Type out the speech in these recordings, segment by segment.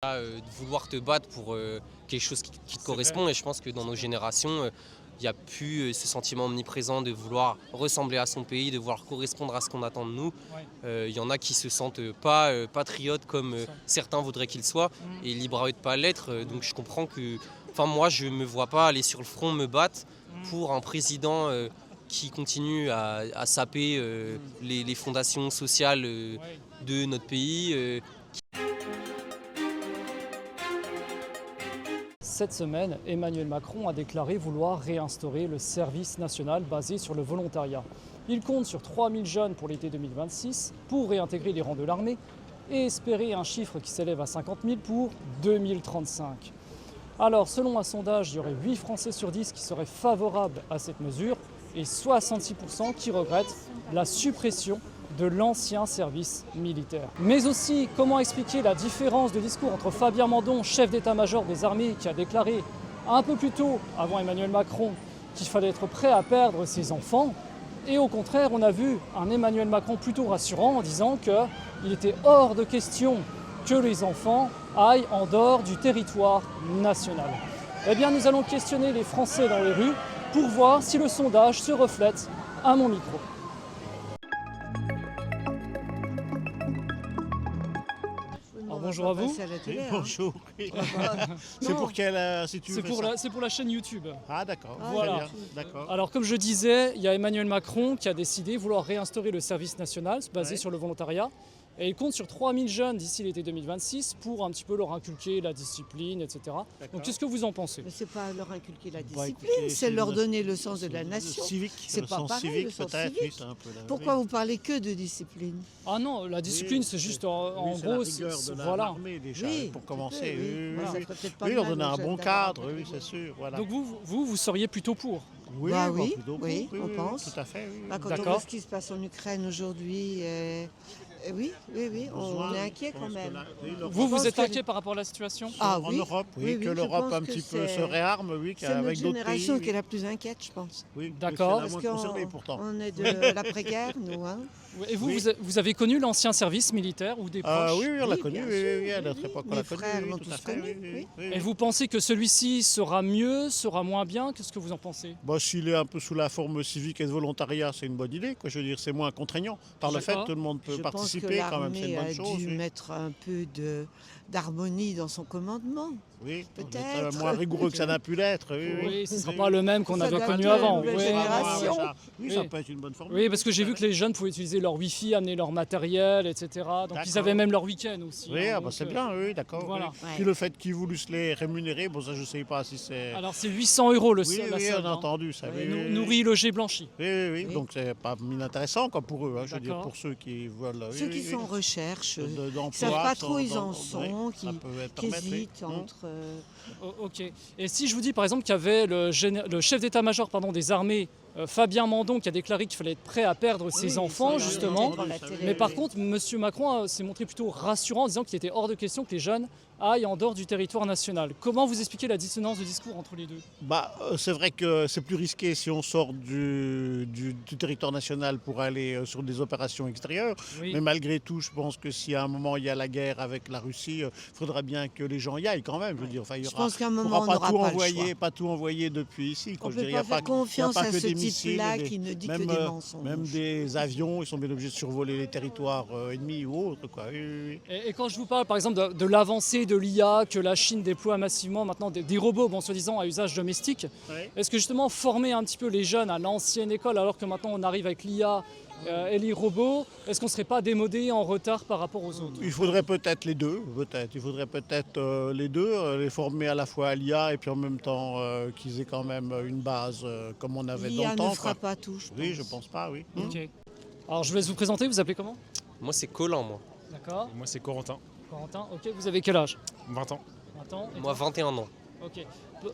De vouloir te battre pour quelque chose qui te correspond. Et je pense que dans nos générations, il n'y a plus ce sentiment omniprésent de vouloir ressembler à son pays, de vouloir correspondre à ce qu'on attend de nous. Ouais. Il y en a qui se sentent pas patriotes comme Ça. certains voudraient qu'ils soient et Mmh. libres à eux de pas l'être. Donc je comprends que, enfin moi je me vois pas aller sur le front me battre Mmh. pour un président qui continue à saper Mmh. les fondations sociales Ouais. de notre pays. Cette semaine, Emmanuel Macron a déclaré vouloir réinstaurer le service national basé sur le volontariat. Il compte sur 3000 jeunes pour l'été 2026 pour réintégrer les rangs de l'armée et espérer un chiffre qui s'élève à 50 000 pour 2035. Alors, selon un sondage, il y aurait 8 Français sur 10 qui seraient favorables à cette mesure et 66% qui regrettent la suppression de l'ancien service militaire. Mais aussi, comment expliquer la différence de discours entre Fabien Mandon, chef d'état-major des armées, qui a déclaré un peu plus tôt, avant Emmanuel Macron, qu'il fallait être prêt à perdre ses enfants, et au contraire, on a vu un Emmanuel Macron plutôt rassurant en disant qu'il était hors de question que les enfants aillent en dehors du territoire national. Eh bien, nous allons questionner les Français dans les rues pour voir si le sondage se reflète à mon micro. Alors, bonjour à vous. Oui, bonjour. Oui. C'est pour quelle si tu C'est fais pour, ça. c'est pour la chaîne YouTube. Ah d'accord. Voilà. Très bien. D'accord. Alors comme je disais, il y a Emmanuel Macron qui a décidé de vouloir réinstaurer le service national basé Ouais. sur le volontariat. Et il compte sur 3000 jeunes d'ici l'été 2026 pour un petit peu leur inculquer la discipline, etc. Donc qu'est-ce que vous en pensez? Mais c'est pas leur inculquer la Bah, discipline, écoutez, c'est leur le- donner le sens de la nation. Civique. C'est le pas sens pareil, civique le sens peut-être. civique. Oui, c'est un peu la. Pourquoi oui. vous parlez que de discipline? Ah non, la discipline Oui, c'est juste oui, en c'est gros, la rigueur de voilà. l'armée déjà Oui, pour tout commencer. à fait, oui. Moi, ça Oui, ferait peut-être pas oui, de leur mal donner aux un jeunes bon d'avoir cadre, un peu oui, de c'est sûr. Voilà. Donc vous seriez plutôt pour? Oui, Bah bah, oui, plutôt pour, oui, on pense. Tout à fait. Oui, Bah, quand on D'accord. voit ce qui se passe en Ukraine aujourd'hui, oui, on est inquiet quand même. Vous pense êtes que- inquiet par rapport à la situation? Ah en oui, Europe, oui, oui, que je l'Europe pense un que petit peu se c'est- réarme, oui, C'est qu'avec notre d'autres génération pays. qui est la plus inquiète, je pense. Oui, D'accord. c'est la moins concernée pourtant. On est de l'après-guerre, nous. Hein. Et vous, Oui. vous avez connu l'ancien service militaire ou des proches? Oui, on l'a Oui, connu, bien oui, sûr, oui, à oui, notre oui. époque, on Mes l'a connu, frères oui, l'ont tout à tous fait, connu, oui. Et vous pensez que celui-ci sera mieux, sera moins bien? Qu'est-ce que vous en pensez? Bon, s'il est un peu sous la forme civique et de volontariat, c'est une bonne idée, quoi. Je veux dire, c'est moins contraignant. Par le fait, D'accord. tout le monde peut Je pense que participer quand même, c'est une l'armée bonne a chose. dû Oui, mettre un peu d'harmonie dans son commandement. oui. peut-être. Moins rigoureux que ça n'a pu l'être. Oui, Oui, ce ne sera oui. pas le même qu'on Ça avait doit connu être la avant. nouvelle Oui. génération. Oui, ça Oui. peut être une bonne formule. Oui, parce que j'ai vu que les jeunes pouvaient utiliser leur Wi-Fi, amener leur matériel, etc. Donc ils D'accord. avaient même leur week-end aussi. Oui, hein, ah bah donc, c'est bien, oui, d'accord. voilà. Oui. Ouais. Puis le fait qu'ils voulaient se les rémunérer, bon, ça, je ne sais pas si c'est. Alors c'est 800 € Oui, la oui, solde, on a hein. entendu ça. Oui, oui, oui. Nourri, logé, blanchi. Oui, oui, oui. Oui. Donc c'est pas inintéressant quoi, pour eux, je veux dire, D'accord. pour ceux qui veulent. Ceux qui sont en recherche, qui ne d'emploi, savent pas sont trop où ils dans- en oui, sont, ça peut être qui permettre, oui. hésitent entre... Ok. Et si je vous dis par exemple qu'il y avait le chef d'état-major des armées, Fabien Mandon, qui a déclaré qu'il fallait être prêt à perdre ses Oui, enfants, ça, justement. devant la télé, Mais par oui. contre, M. Macron s'est montré plutôt rassurant en disant qu'il était hors de question que les jeunes aillent en dehors du territoire national. Comment vous expliquez la dissonance de discours entre les deux? C'est vrai que c'est plus risqué si on sort du territoire national pour aller sur des opérations extérieures. Oui. Mais malgré tout, je pense que si à un moment il y a la guerre avec la Russie, il faudra bien que les gens y aillent quand même. Je veux dire, enfin, il y Je aura, pense qu'à un on moment, pourra on pas n'aura tout pas le envoyer, choix. pas tout envoyer depuis ici. Quoi. On Je ne veux peut dire, pas faire confiance il y a à pas que ce des missiles, type-là des- qui ne dit même, que des mensonges. Même des avions, ils sont bien obligés de survoler les territoires ennemis ou autres. Quoi. Oui, oui, oui. Et quand je vous parle par exemple de l'avancée de l'IA, que la Chine déploie massivement maintenant des robots, bon, soi-disant à usage domestique, Ouais. est-ce que justement former un petit peu les jeunes à l'ancienne école alors que maintenant on arrive avec l'IA et les robots, est-ce qu'on ne serait pas démodé en retard par rapport aux autres? Il faudrait peut-être les deux, peut-être. Il faudrait peut-être les deux, les former à la fois à l'IA et puis en même temps qu'ils aient quand même une base comme on avait dans L'IA le ne temps. fera quoi. pas tout, je pense. Oui, je pense pas, oui. Ok. Alors je vous laisse vous présenter, vous appelez comment? Moi c'est Colin, moi. D'accord. Moi, c'est Corentin, Corentin, ok, vous avez quel âge? 20 ans. 20 ans. Et Moi toi? 21 ans. Ok.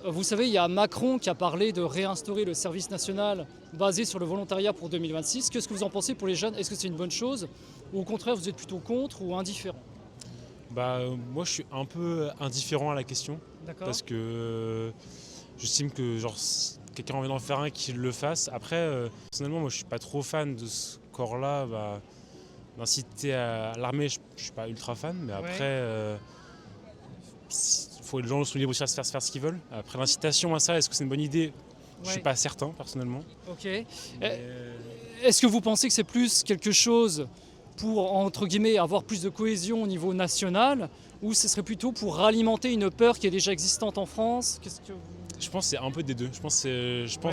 Vous savez, il y a Macron qui a parlé de réinstaurer le service national basé sur le volontariat pour 2026. Qu'est-ce que vous en pensez pour les jeunes? Est-ce que c'est une bonne chose? Ou au contraire, vous êtes plutôt contre ou indifférent? Moi, je suis un peu indifférent à la question D'accord. parce que j'estime que si quelqu'un a envie d'en faire un, qu'il le fasse. Après, personnellement, moi, je suis pas trop fan de ce corps-là. D'inciter à l'armée, je suis pas ultra fan, mais après, les gens sont libres aussi de faire ce qu'ils veulent. Après l'incitation à ça, est-ce que c'est une bonne idée? Je ne suis pas certain personnellement. Ok. Est-ce que vous pensez que c'est plus quelque chose pour, entre guillemets, avoir plus de cohésion au niveau national, ou ce serait plutôt pour alimenter une peur qui est déjà existante en France? Je pense que c'est un peu des deux. Je pense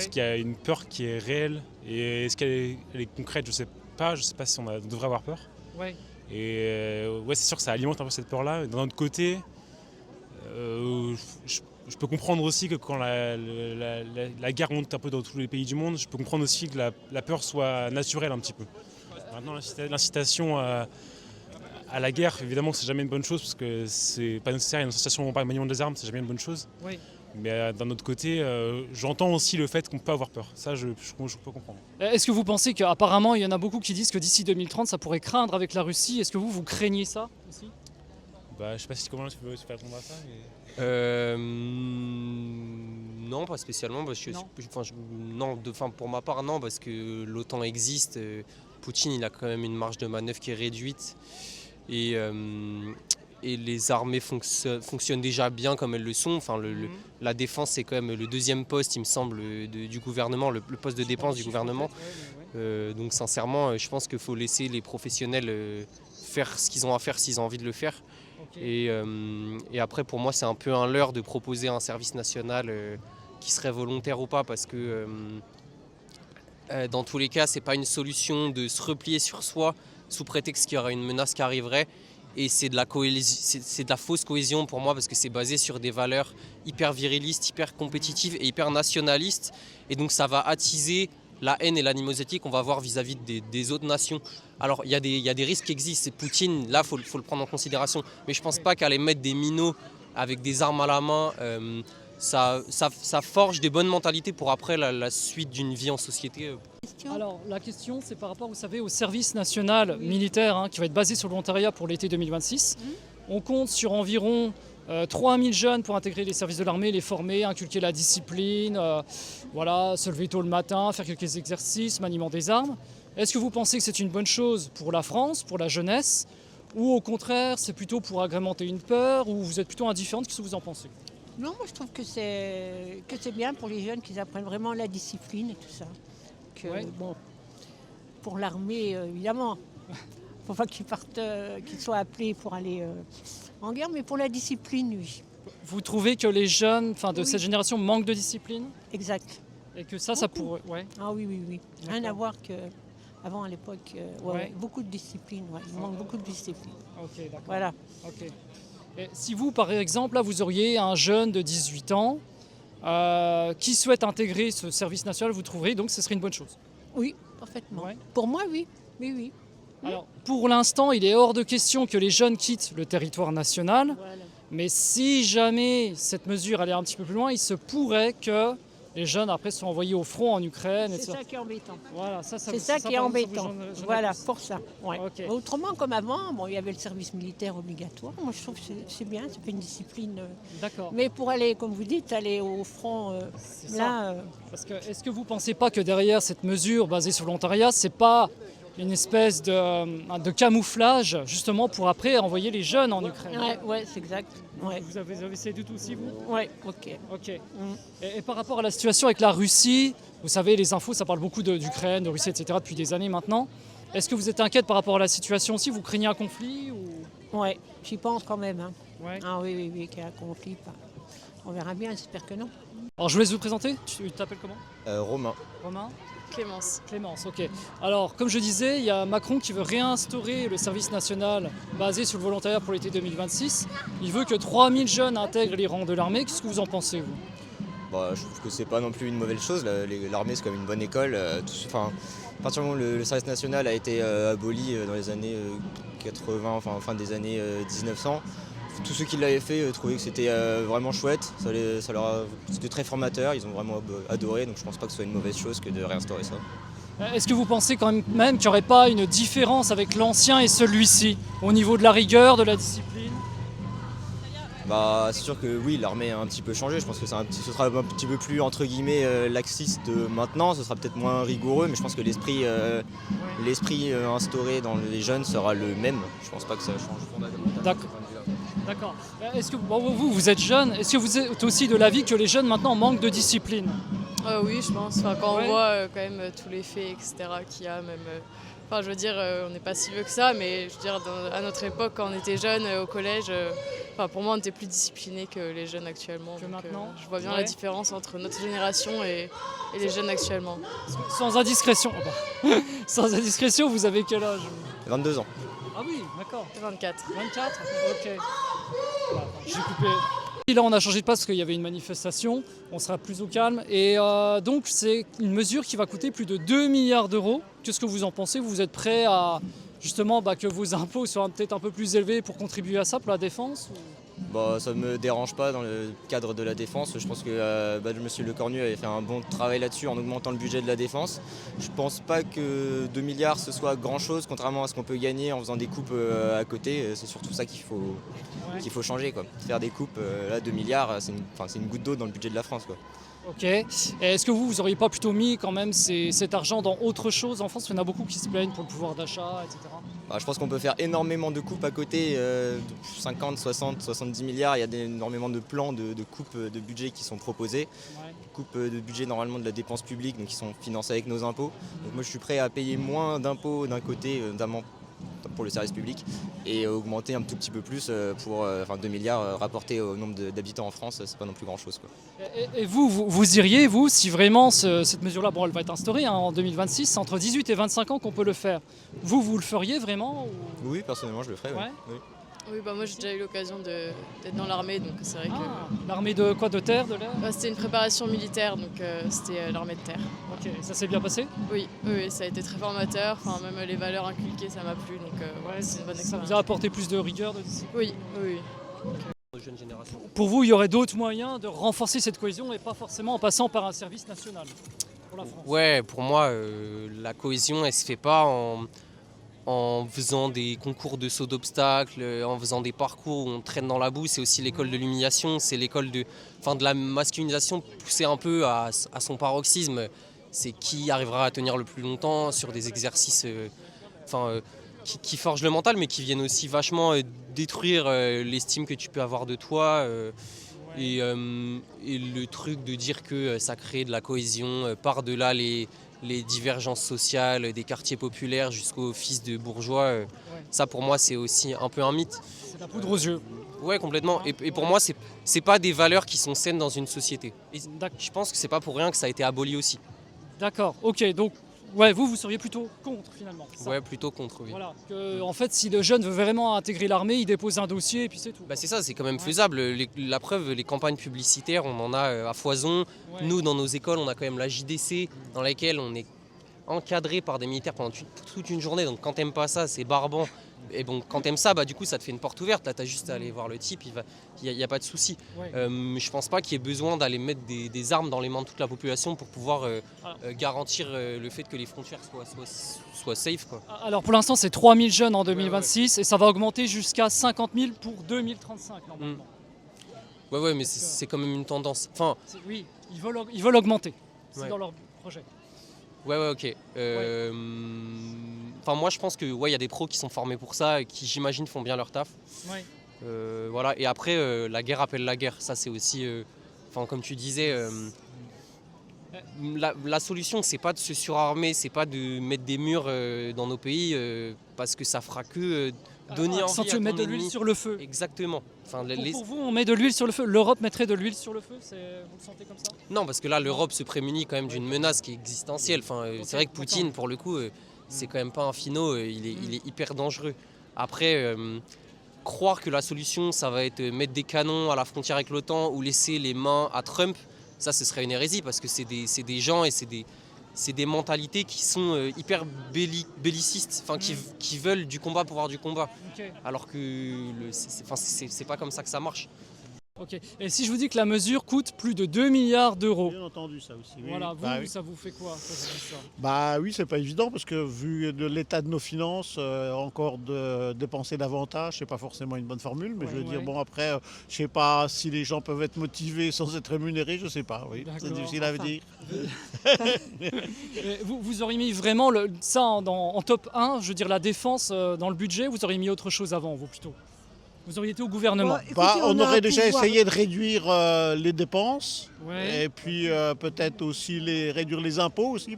qu'il y a une peur qui est réelle. Et est-ce qu'elle est concrète? Je ne sais pas. Je ne sais pas si on devrait avoir peur. Ouais. Et c'est sûr que ça alimente un peu cette peur-là. D'un autre côté, je peux comprendre aussi que quand la guerre monte un peu dans tous les pays du monde, je peux comprendre aussi que la peur soit naturelle un petit peu. Maintenant, l'incitation à la guerre, évidemment, c'est jamais une bonne chose parce que c'est pas nécessaire. Une incitation au maniement des armes, c'est jamais une bonne chose. Oui. Mais d'un autre côté, j'entends aussi le fait qu'on peut avoir peur. Ça, je peux comprendre. Est-ce que vous pensez qu'apparemment, il y en a beaucoup qui disent que d'ici 2030, ça pourrait craindre avec la Russie? Est-ce que vous craignez ça aussi? Je sais pas comment tu peux répondre à ça. Non, pas spécialement. Parce que pour ma part, non, parce que l'OTAN existe. Poutine, il a quand même une marge de manœuvre qui est réduite. Et les armées fonctionnent déjà bien comme elles le sont. La défense, c'est quand même le deuxième poste, il me semble, du gouvernement, le poste de dépense du gouvernement. Donc sincèrement, je pense qu'il faut laisser les professionnels faire ce qu'ils ont à faire s'ils ont envie de le faire. Okay. Et après, pour moi, c'est un peu un leurre de proposer un service national qui serait volontaire ou pas, parce que dans tous les cas, c'est pas une solution de se replier sur soi sous prétexte qu'il y aura une menace qui arriverait. Et c'est de la fausse cohésion pour moi, parce que c'est basé sur des valeurs hyper virilistes, hyper compétitives et hyper nationalistes. Et donc ça va attiser la haine et l'animosité qu'on va avoir vis-à-vis des autres nations. Alors il y a des risques qui existent. C'est Poutine, là il faut le prendre en considération. Mais je ne pense pas qu'aller mettre des minots avec des armes à la main, ça forge des bonnes mentalités pour après la suite d'une vie en société. Alors la question, c'est par rapport, vous savez, au service national militaire qui va être basé sur le volontariat pour l'été 2026. On compte sur environ 3000 jeunes pour intégrer les services de l'armée, les former, inculquer la discipline, se lever tôt le matin, faire quelques exercices, maniement des armes. Est-ce que vous pensez que c'est une bonne chose pour la France, pour la jeunesse, ou au contraire c'est plutôt pour agrémenter une peur, ou vous êtes plutôt indifférente? Qu'est-ce que vous en pensez? Non, moi je trouve que c'est bien pour les jeunes qu'ils apprennent vraiment la discipline et tout ça. Pour l'armée, évidemment, il ne faut pas qu'ils soient appelés pour aller en guerre, mais pour la discipline, oui. Vous trouvez que les jeunes de cette génération manquent de discipline? Exact. Et que ça pourrait... Ouais. Ah oui. Rien à voir qu'avant, à l'époque, beaucoup de discipline, il manque beaucoup de discipline. Ok, d'accord. Voilà. Okay. Et si vous, par exemple, là, vous auriez un jeune de 18 ans qui souhaite intégrer ce service national, vous trouverez donc que ce serait une bonne chose? Oui, parfaitement. Ouais. Pour moi, oui. Oui. Alors, pour l'instant, il est hors de question que les jeunes quittent le territoire national. Voilà. Mais si jamais cette mesure allait un petit peu plus loin, il se pourrait que les jeunes après sont envoyés au front en Ukraine. C'est ça qui est embêtant. Voilà, c'est ça qui est embêtant. Voilà, pour ça. Ouais. Okay. Autrement, comme avant, il y avait le service militaire obligatoire. Moi, je trouve que c'est bien, ça fait une discipline. D'accord. Mais pour aller, comme vous dites, aller au front, là. Parce que est-ce que vous ne pensez pas que derrière cette mesure basée sur le volontariat, c'est pas une espèce de camouflage justement pour après envoyer les jeunes en Ukraine? Ouais, c'est exact. Ouais. Vous avez essayé du tout aussi, vous? Ouais, ok. Et par rapport à la situation avec la Russie, vous savez, les infos, ça parle beaucoup d'Ukraine, de Russie, etc. depuis des années maintenant. Est-ce que vous êtes inquiète par rapport à la situation aussi? Vous craignez un conflit ou... Ouais, j'y pense quand même. Ouais. Ah oui, qu'il y a un conflit. On verra bien, j'espère que non. Alors je vous laisse vous présenter. Tu t'appelles comment? Romain. Romain? Clémence, ok. Alors, comme je disais, il y a Macron qui veut réinstaurer le service national basé sur le volontariat pour l'été 2026. Il veut que 3000 jeunes intègrent les rangs de l'armée. Qu'est-ce que vous en pensez, vous? Je trouve que c'est pas non plus une mauvaise chose. L'armée, c'est comme une bonne école. À partir du moment où le service national a été aboli dans les années 80, fin des années 1900, tous ceux qui l'avaient fait trouvaient que c'était vraiment chouette, c'était très formateur, ils ont vraiment adoré, donc je pense pas que ce soit une mauvaise chose que de réinstaurer ça. Est-ce que vous pensez quand même qu'il n'y aurait pas une différence avec l'ancien et celui-ci, au niveau de la rigueur, de la discipline? C'est sûr que oui, l'armée a un petit peu changé, je pense que ce sera un petit peu plus entre guillemets laxiste maintenant, ce sera peut-être moins rigoureux, mais je pense que l'esprit instauré dans les jeunes sera le même, je pense pas que ça change fondamentalement. D'accord. D'accord. Est-ce que vous êtes jeune, est-ce que vous êtes aussi de l'avis que les jeunes maintenant manquent de discipline? Oui, je pense. Enfin, quand Ouais. on voit quand même tous les faits, etc., qu'il y a, même. Enfin, je veux dire, on n'est pas si vieux que ça, mais je veux dire, à notre époque, quand on était jeunes, au collège, enfin, pour moi, on était plus disciplinés que les jeunes actuellement. Que Donc, maintenant je vois bien Ouais. la différence entre notre génération et les jeunes actuellement. Sans indiscrétion. Sans indiscrétion, vous avez quel âge? 22 ans. Ah oui, d'accord. 24. 24. Ok. Voilà, j'ai coupé. Et là, on a changé de place parce qu'il y avait une manifestation. On sera plus au calme. Et donc, c'est une mesure qui va coûter plus de 2 milliards d'euros. Qu'est-ce que vous en pensez? Vous êtes prêt à justement que vos impôts soient peut-être un peu plus élevés pour contribuer à ça, pour la défense ou... Ça ne me dérange pas dans le cadre de la défense. Je pense que M. Lecornu avait fait un bon travail là-dessus en augmentant le budget de la défense. Je ne pense pas que 2 milliards ce soit grand-chose, contrairement à ce qu'on peut gagner en faisant des coupes à côté. C'est surtout ça qu'il faut changer, quoi. Faire des coupes, là 2 milliards, c'est une goutte d'eau dans le budget de la France, quoi. Ok. Et est-ce que vous auriez pas plutôt mis quand même cet argent dans autre chose en France? Il y en a beaucoup qui se plaignent pour le pouvoir d'achat, etc. Je pense qu'on peut faire énormément de coupes à côté, 50, 60, 70 milliards. Il y a énormément de plans de coupes de budget qui sont proposés. Ouais. Coupes de budget normalement de la dépense publique, donc qui sont financés avec nos impôts. Donc moi je suis prêt à payer moins d'impôts d'un côté, notamment pour le service public, et augmenter un tout petit peu plus pour 2 milliards rapportés au nombre d'habitants en France, c'est pas non plus grand chose, quoi. Et vous iriez, vous, si vraiment cette mesure-là, bon, elle va être instaurée en 2026, c'est entre 18 et 25 ans qu'on peut le faire. Vous le feriez vraiment ou... Oui, personnellement je le ferais. Ouais. Oui. Oui, moi j'ai déjà eu l'occasion d'être dans l'armée, donc c'est vrai que L'armée de quoi? De terre, de l'air? c'était une préparation militaire, donc c'était l'armée de terre. Ok, ça s'est bien passé? Oui, ça a été très formateur, enfin, même les valeurs inculquées, ça m'a plu, donc c'est une bonne Ça expérience. vous a apporté plus de rigueur, de discipline? Oui. Aux jeunes générations. Pour vous, il y aurait d'autres moyens de renforcer cette cohésion et pas forcément en passant par un service national pour la France? Ouais, pour moi, la cohésion, elle se fait pas en faisant des concours de saut d'obstacles, en faisant des parcours où on traîne dans la boue. C'est aussi l'école de l'humiliation, c'est l'école de la masculinisation poussée un peu à son paroxysme. C'est qui arrivera à tenir le plus longtemps sur des exercices qui forgent le mental, mais qui viennent aussi vachement détruire l'estime que tu peux avoir de toi. Et le truc de dire que ça crée de la cohésion par-delà les divergences sociales des quartiers populaires jusqu'aux fils de bourgeois, ça pour moi c'est aussi un peu un mythe. C'est la poudre aux yeux. Ouais, complètement. Et pour moi c'est pas des valeurs qui sont saines dans une société. Et je pense que c'est pas pour rien que ça a été aboli aussi. D'accord, ok, donc ouais, vous seriez plutôt contre finalement. c'est ça? Ouais, plutôt contre, oui. Voilà, en fait, si le jeune veut vraiment intégrer l'armée, il dépose un dossier et puis c'est tout. C'est ça, c'est quand même faisable. La preuve, les campagnes publicitaires, on en a à foison. Ouais. Nous, dans nos écoles, on a quand même la JDC, dans laquelle on est encadré par des militaires pendant toute une journée. Donc quand t'aimes pas ça, c'est barbant. Et bon, quand t'aimes ça, du coup, ça te fait une porte ouverte. Là, t'as juste à aller voir le type, il n'y a pas de souci. Ouais. Je pense pas qu'il y ait besoin d'aller mettre des armes dans les mains de toute la population pour pouvoir garantir le fait que les frontières soient safe, quoi. Alors pour l'instant, c'est 3000 jeunes en 2026 et ça va augmenter jusqu'à 50 000 pour 2035 normalement. Ouais, mais c'est quand même une tendance. Enfin, Oui, ils veulent augmenter. C'est Ouais. dans leur projet. Ouais, ok. Moi, je pense que il y a des pros qui sont formés pour ça et qui, j'imagine, font bien leur taf. Ouais. Voilà. Et après, la guerre appelle la guerre. Ça, c'est aussi, comme tu disais, la solution, c'est pas de se surarmer, c'est pas de mettre des murs dans nos pays, parce que ça fera que donner envie à ton mettre de ennemi. l'huile sur le feu. Exactement. Pour vous, on met de l'huile sur le feu. L'Europe mettrait de l'huile sur le feu. Vous le sentez comme ça? Non, parce que là, l'Europe se prémunit quand même d'une menace qui est existentielle. C'est vrai que Poutine, pour le coup, c'est quand même pas un finot. Il est hyper dangereux. Après, croire que la solution, ça va être mettre des canons à la frontière avec l'OTAN ou laisser les mains à Trump, ça, ce serait une hérésie parce que c'est des gens et c'est des mentalités qui sont hyper bellicistes, qui veulent du combat pour avoir du combat. Okay. Alors que c'est pas comme ça que ça marche. Ok. Et si je vous dis que la mesure coûte plus de 2 milliards d'euros? J'ai entendu ça aussi. Oui. Voilà, Oui. ça vous fait quoi quand vous dites ça? Oui, c'est pas évident parce que vu de l'état de nos finances, encore de dépenser davantage, c'est pas forcément une bonne formule. Mais je veux dire, après, je sais pas si les gens peuvent être motivés sans être rémunérés, je sais pas. Oui, c'est difficile à dire. Vous auriez mis vraiment ça en top 1, je veux dire la défense dans le budget, vous auriez mis autre chose avant, vous plutôt? Vous auriez été au gouvernement. Écoutez, On a un aurait déjà pouvoir. essayé de réduire les dépenses. Ouais. Et puis peut-être aussi réduire les impôts aussi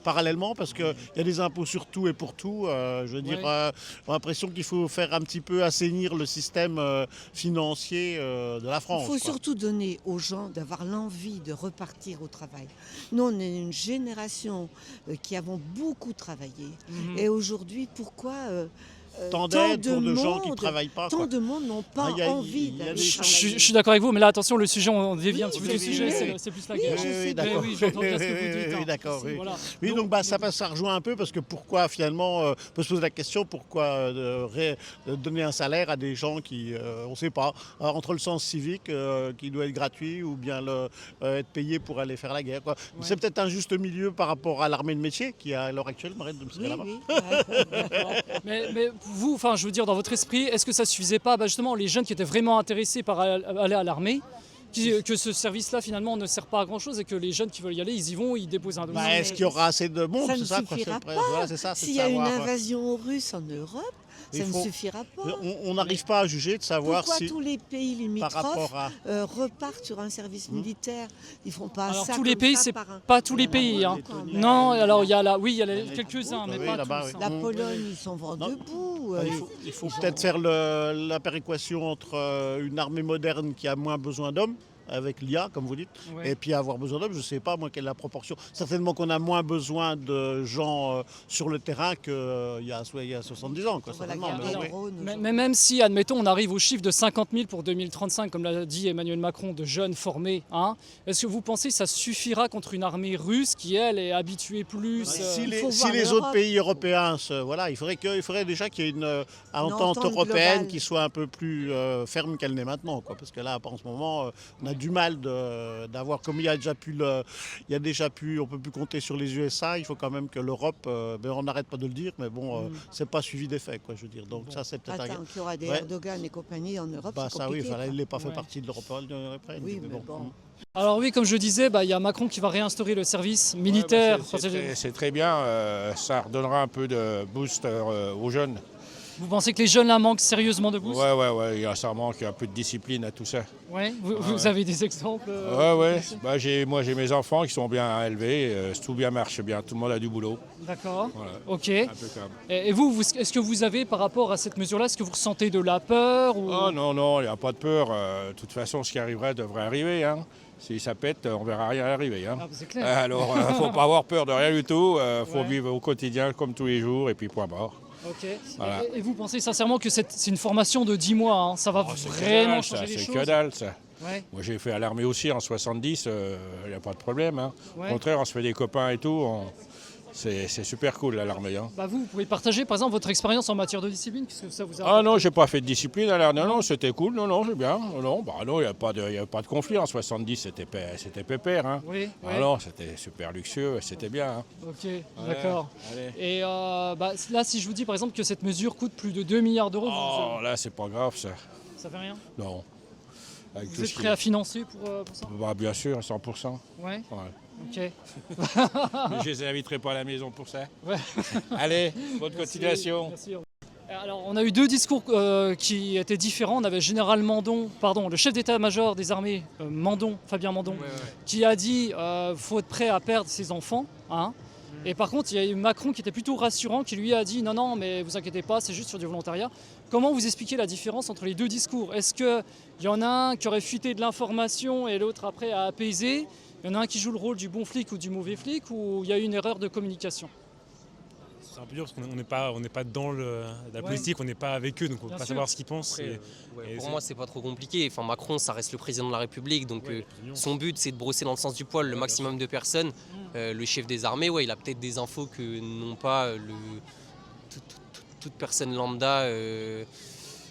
parallèlement, parce qu'il y a des impôts sur tout et pour tout. Je veux dire, j'ai l'impression qu'il faut faire un petit peu assainir le système financier de la France. Il faut quoi. surtout donner aux gens d'avoir l'envie de repartir au travail. Nous, on est une génération qui avons beaucoup travaillé. Et aujourd'hui, pourquoi Tant tant d'aide pour de gens qui ne monde- travaillent pas. tant quoi. de monde n'ont pas Ah, il y a- envie il y a d'aller des Je travailler. suis d'accord avec vous, mais là, attention, le sujet, on dévie un Oui, petit peu oui, du sujet, oui. c'est plus la Oui, guerre. je sais, d'accord. Oui, j'entends bien ce que vous dites. Oui, hein. d'accord, oui. Voilà. Oui, donc ça rejoint un peu parce que pourquoi finalement, on peut se poser la question, pourquoi donner un salaire à des gens qui, on ne sait pas, entre le sens civique qui doit être gratuit ou bien être payé pour aller faire la guerre. Quoi. Ouais. C'est peut-être un juste milieu par rapport à l'armée de métier qui à l'heure actuelle m'arrête de me Oui, là-bas. oui. Mais vous, enfin, je veux dire, dans votre esprit, est-ce que ça suffisait pas, justement, les jeunes qui étaient vraiment intéressés par aller à l'armée, que ce service-là, finalement, ne sert pas à grand-chose et que les jeunes qui veulent y aller, ils y vont, ils déposent un dossier. Est-ce qu'il y aura assez de monde Ça c'est ne ça, quoi, suffira c'est- pas. voilà, c'est ça, c'est de S'il y a une savoir, invasion russe en Europe, ça Il ne faut- suffira pas. On n'arrive pas à juger de savoir Pourquoi si tous les pays par limitrophes rapport à... repartent sur un service militaire? Ils font pas Alors ça tous les comme pays, ça c'est par un- pas tous les Il y en a pays. Hein. beaucoup, quand même. Non, alors il y a Les- quelques-uns, mais oui, pas là-bas, tous. oui. hein. La Mm. Pologne, ils sont vent Non. debout. Il faut peut-être faire la péréquation entre une armée moderne qui a moins besoin d'hommes, avec l'IA, comme vous dites, Ouais. et puis avoir besoin d'hommes, je ne sais pas moi quelle est la proportion. Certainement qu'on a moins besoin de gens sur le terrain qu'il y a 70 ans. Quoi, On va la certainement, garder mais le oui. Rhône Mais aujourd'hui. même si, admettons, on arrive au chiffre de 50 000 pour 2035, comme l'a dit Emmanuel Macron, de jeunes formés, hein, est-ce que vous pensez que ça suffira contre une armée russe qui, elle, est habituée plus Si il les, faut si voir les l'Europe. autres pays européens, il faudrait déjà qu'il y ait une entente entente européenne globale. qui soit un peu plus ferme qu'elle n'est maintenant. Quoi, parce que là, en ce moment, on a du mal d'avoir, comme il y a déjà pu, on peut plus compter sur les USA, il faut quand même que l'Europe, on n'arrête pas de le dire, mais bon, c'est pas suivi d'effet, quoi, je veux dire. Donc ça, c'est peut-être Attends, qu'il y aura des Ouais. Erdogan et compagnie en Europe, c'est ça oui, compliqué. il n'est pas fait Ouais. partie de l'Europe européenne. Oui, mais bon. Alors oui, comme je disais, il y a Macron qui va réinstaurer le service militaire. C'est très bien, ça redonnera un peu de boost aux jeunes. Vous pensez que les jeunes là manquent sérieusement de boost? Ouais, ça manque un peu de discipline à tout ça. Ouais. Vous avez des exemples Ouais. précis? Moi j'ai mes enfants qui sont bien élevés, tout bien marche bien, tout le monde a du boulot. D'accord. Voilà. Ok. Impeccable. Et vous, est-ce que vous avez, par rapport à cette mesure-là, est-ce que vous ressentez de la peur ou... Oh non, il n'y a pas de peur. De toute façon, ce qui arriverait devrait arriver. Hein. Si ça pète, on verra rien arriver. Hein. Ah, c'est clair. Alors, faut pas avoir peur de rien du tout. Faut Ouais. vivre au quotidien comme tous les jours et puis point barre. Ok. Voilà. Et vous pensez sincèrement que c'est une formation de 10 mois, hein, ça va Oh, c'est que vraiment dalle, changer ça, les c'est choses? que dalle, ça. Ouais. Moi, j'ai fait à l'armée aussi en 70, il n'y a pas de problème. Hein. Ouais. Au contraire, on se fait des copains et tout. C'est super cool, là, l'armée. Hein. Vous pouvez partager par exemple votre expérience en matière de discipline, qu'est-ce que ça vous a Ah non, j'ai pas fait de discipline à l'armée. Non, c'était cool. Non, c'est bien. Non, il n'y a pas de conflit. En 70, c'était pépère. Hein. Oui, Ah non, c'était super luxueux, c'était bien. Hein. ok, d'accord. Allez. Et là, si je vous dis par exemple que cette mesure coûte plus de 2 milliards d'euros, Oh, là, c'est pas grave, ça. ça fait rien? Non. Avec Vous tout êtes ce prêt qui- à financer pour ça? Bah, bien sûr, à 100%. Ouais, Ouais. ok. Mais je les inviterai pas à la maison pour ça. Ouais. Allez, bonne continuation. Merci. Alors, on a eu deux discours qui étaient différents. On avait général Mandon, le chef d'état-major des armées, Fabien Mandon, qui a dit faut être prêt à perdre ses enfants. Hein. Et par contre, il y a eu Macron qui était plutôt rassurant, qui lui a dit non, mais vous inquiétez pas, c'est juste sur du volontariat. Comment vous expliquez la différence entre les deux discours? Est-ce qu'il y en a un qui aurait fuité de l'information et l'autre après a apaisé? Il y en a un qui joue le rôle du bon flic ou du mauvais flic, ou il y a eu une erreur de communication? C'est un peu dur parce qu'on n'est pas dans la politique, on n'est pas avec eux, donc on ne peut Bien pas sûr. savoir ce qu'ils pensent. Après, et pour c'est- moi, c'est pas trop compliqué. Enfin, Macron, ça reste le président de la République, donc Ouais, il y a plus de nuances. son but, c'est de brosser dans le sens du poil le maximum de personnes. Le chef des armées, il a peut-être des infos que n'ont pas toute personne lambda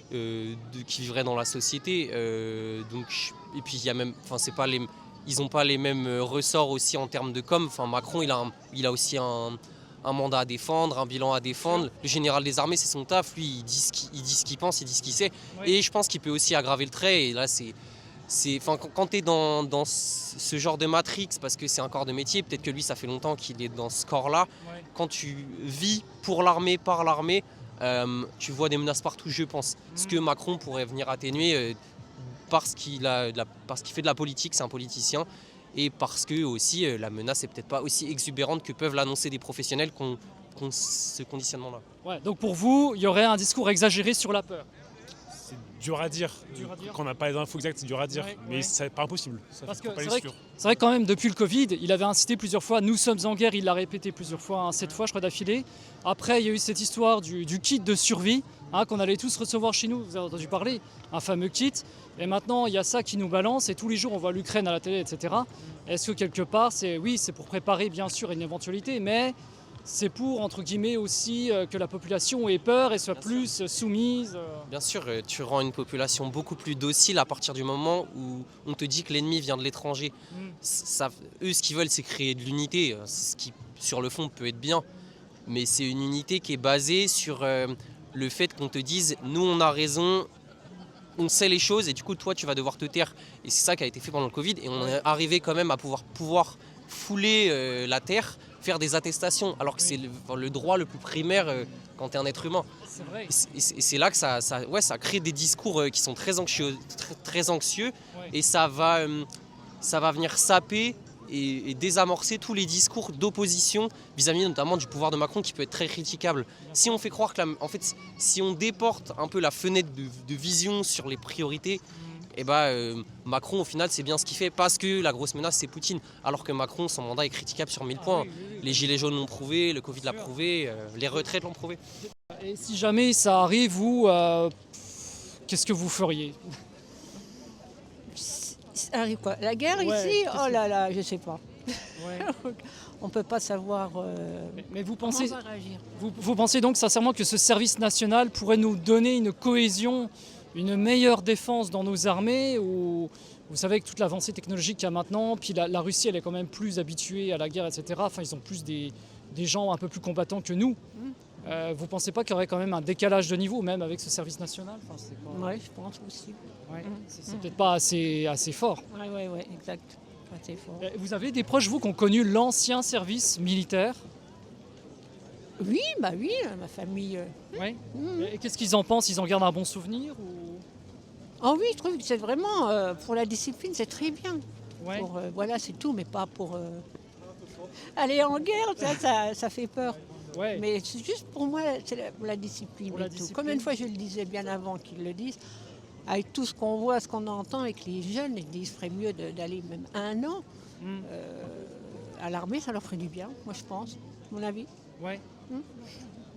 qui vivrait dans la société. Et puis, il y a même, c'est pas les, ils n'ont pas les mêmes ressorts aussi en termes de com. Enfin, Macron, il a aussi un mandat à défendre, un bilan à défendre. Le général des armées, c'est son taf. Lui, il dit ce qu'il pense, il dit ce qu'il sait. Ouais. Et je pense qu'il peut aussi aggraver le trait. Et là, quand tu es dans ce genre de matrix, parce que c'est un corps de métier, peut-être que lui, ça fait longtemps qu'il est dans ce corps-là. Ouais. Quand tu vis pour l'armée, par l'armée, Tu vois des menaces partout, je pense. Ce que Macron pourrait venir atténuer parce qu'il fait de la politique, c'est un politicien, et parce que aussi la menace n'est peut-être pas aussi exubérante que peuvent l'annoncer des professionnels qui ont ce conditionnement-là. Ouais, donc pour vous, il y aurait un discours exagéré sur la peur. C'est dur à dire. Quand on n'a pas les infos exactes, c'est dur à dire. Mais c'est pas impossible. Parce que c'est vrai que quand même, depuis le Covid, il avait incité plusieurs fois, nous sommes en guerre, il l'a répété plusieurs fois, 7 fois je crois d'affilée. Après, il y a eu cette histoire du kit de survie, qu'on allait tous recevoir chez nous, vous avez entendu parler, un fameux kit. Et maintenant, il y a ça qui nous balance, et tous les jours, on voit l'Ukraine à la télé, etc. Est-ce que quelque part, c'est pour préparer bien sûr une éventualité, mais c'est pour, entre guillemets, aussi que la population ait peur et soit plus soumise. Bien sûr, tu rends une population beaucoup plus docile à partir du moment où on te dit que l'ennemi vient de l'étranger. Eux, ce qu'ils veulent, c'est créer de l'unité, ce qui, sur le fond, peut être bien. Mais c'est une unité qui est basée sur le fait qu'on te dise « nous, on a raison ». On sait les choses et du coup toi tu vas devoir te taire. Et c'est ça qui a été fait pendant le Covid et on est arrivé quand même à pouvoir fouler la terre, faire des attestations alors que c'est le droit le plus primaire quand tu es un être humain. C'est vrai. Et c'est là que ça crée des discours qui sont très anxieux et ça va venir saper et désamorcer tous les discours d'opposition vis-à-vis notamment du pouvoir de Macron qui peut être très critiquable. Si on fait croire que si on déporte un peu la fenêtre de vision sur les priorités, Macron au final c'est bien ce qu'il fait parce que la grosse menace c'est Poutine, alors que Macron son mandat est critiquable sur 1000 points. Les gilets jaunes l'ont prouvé, le Covid l'a prouvé, les retraites l'ont prouvé. Et si jamais ça arrive, vous, qu'est-ce que vous feriez ? Ça arrive quoi ? La guerre ici ? Oh là là, je sais pas. Ouais. On ne peut pas savoir mais vous comment pensez, on va réagir. Vous pensez donc sincèrement que ce service national pourrait nous donner une cohésion, une meilleure défense dans nos armées ou, vous savez, avec toute l'avancée technologique qu'il y a maintenant, puis la Russie elle est quand même plus habituée à la guerre, etc. Enfin, ils ont plus des gens un peu plus combattants que nous. Vous ne pensez pas qu'il y aurait quand même un décalage de niveau, même avec ce service national ? Oui, je pense aussi. Ouais. C'est peut-être pas assez fort. Oui, exact. Assez fort. Vous avez des proches, vous, qui ont connu l'ancien service militaire ? Oui, ma famille. Ouais. Et qu'est-ce qu'ils en pensent ? Ils en gardent un bon souvenir ou... Oh oui, je trouve que c'est vraiment, pour la discipline, c'est très bien. Ouais. Voilà, c'est tout, mais pas pour aller en guerre, ça fait peur. Ouais. Mais c'est juste pour moi, c'est la discipline. Combien de fois je le disais bien avant qu'ils le disent, avec tout ce qu'on voit, ce qu'on entend, avec les jeunes, ils disent ferait mieux d'aller même 1 an à l'armée, ça leur ferait du bien, moi je pense, mon avis. Ouais.